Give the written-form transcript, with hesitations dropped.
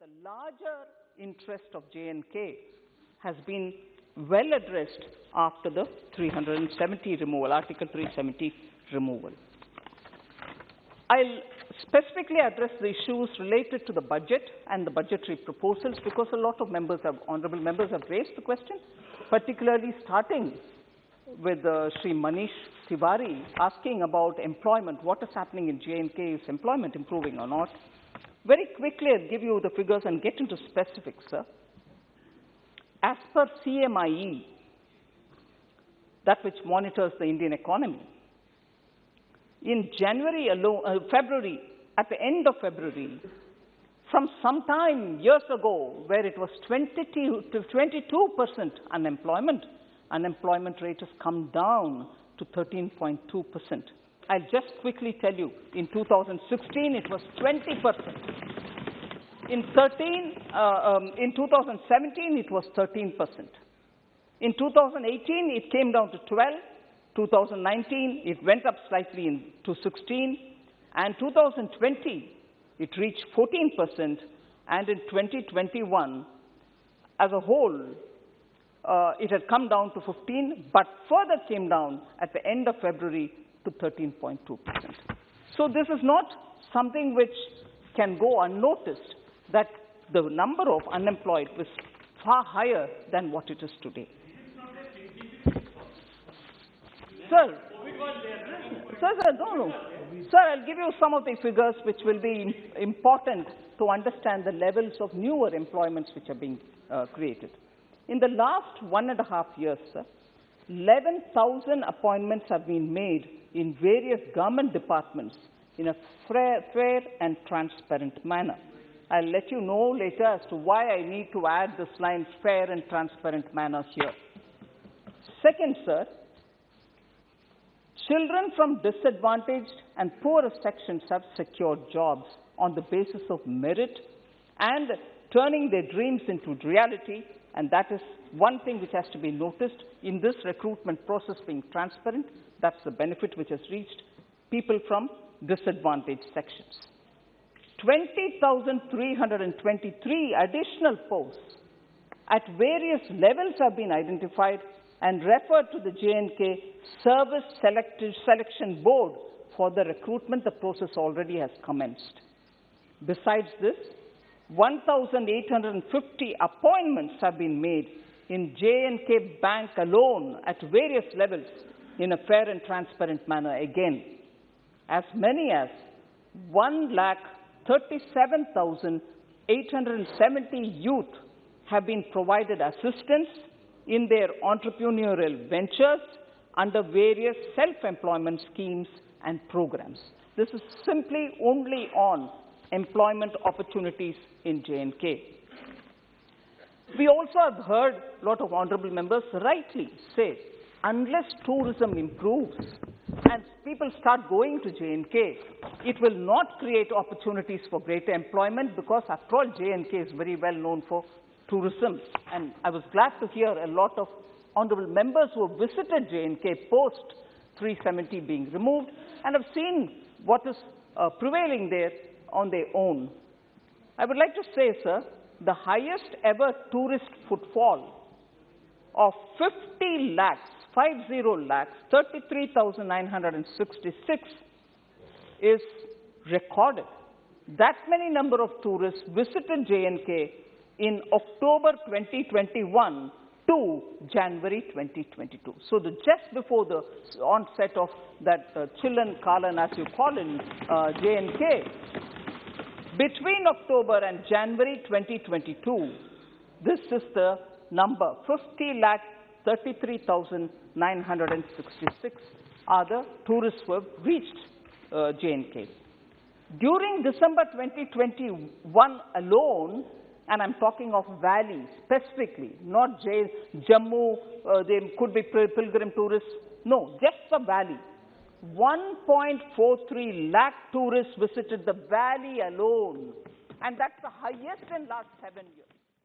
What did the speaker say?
the larger interest of J&K has been well addressed after the 370 removal, Article 370 removal. I'll specifically address the issues related to the budget and the budgetary proposals because a lot of members honorable members have raised the question, particularly starting with Sri Manish Tiwari asking about employment, what is happening in J&K, is employment improving or not? Very quickly, I'll give you the figures and get into specifics, sir. As per CMIE, that which monitors the Indian economy, in January alone, February, at the end of February, from some time years ago, where it was 22% unemployment, unemployment rate has come down to 13.2%. I'll just quickly tell you, in 2016, it was 20%. In 2017, it was 13%. In 2018, it came down to 12. 2019, it went up slightly to 16. And 2020, it reached 14%. And in 2021, as a whole, it had come down to 15, but further came down at the end of February to 13.2%. So this is not something which can go unnoticed, that the number of unemployed was far higher than what it is today. Sir, no. Sir, I'll give you some of the figures which will be important to understand the levels of newer employments which are being created. In the last 1.5 years, sir, 11,000 appointments have been made in various government departments in a fair and transparent manner. I'll let you know later as to why I need to add this line, fair and transparent manner, here. Second, sir, children from disadvantaged and poorer sections have secured jobs on the basis of merit and turning their dreams into reality, and that is one thing which has to be noticed in this recruitment process being transparent. That's the benefit which has reached people from disadvantaged sections. 20,323 additional posts at various levels have been identified and referred to the J&K Service Selection Board for the recruitment. The process already has commenced. Besides this, 1,850 appointments have been made in J&K Bank alone at various levels in a fair and transparent manner again. As many as 1,37,870 youth have been provided assistance in their entrepreneurial ventures under various self-employment schemes and programs. This is simply only on employment opportunities in J&K. We also have heard a lot of honorable members rightly say, unless tourism improves and people start going to J&K, it will not create opportunities for greater employment because, after all, J&K is very well known for tourism. And I was glad to hear a lot of honorable members who have visited J&K post 370 being removed and have seen what is prevailing there on their own. I would like to say, sir, the highest ever tourist footfall of 50 lakhs, 33,966 is recorded. That many number of tourists visited J&K in October 2021 to January 2022. So just before the onset of that Chillan Kalan, as you call in J&K, between October and January 2022, this is the number, 50,33,966 are the tourists who have reached J&K. During December 2021 alone, and I'm talking of Valley specifically, not Jammu, there could be pilgrim tourists. No, just the Valley. 1.43 lakh tourists visited the Valley alone. And that's the highest in the last 7 years.